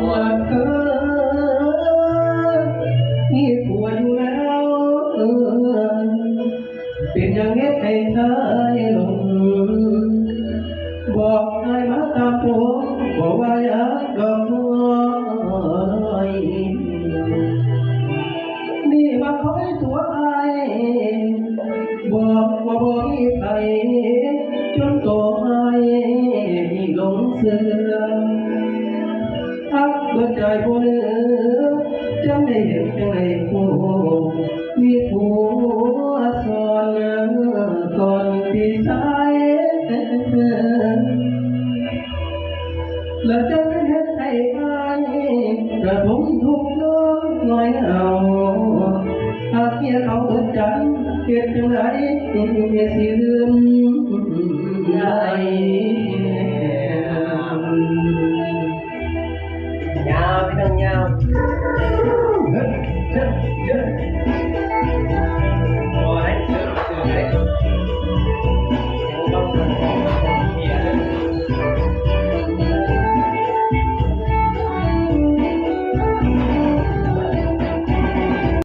ว่าเธอมีผัวอยู่แล้วเป็นอย่างเงี้ยให้ชายหลงบอกนายมาตามผมบอกว่าอยากดอกบัวน้อยนี่มาคอยตัวอายบอกว่าบ่มีใครจนโตให้หลงเสือทักเบิดใจบ่เหลือจังได้เห็นจังได้ผู้มีผัวสอนก่อนพี่ชายแล้วจะไม่เห็นให้อายกระผมทุกข์น้อยเอาหากเมียเขาเบิดใจเกิดจังไรสิลืมได้ยาวพี่น้องยาว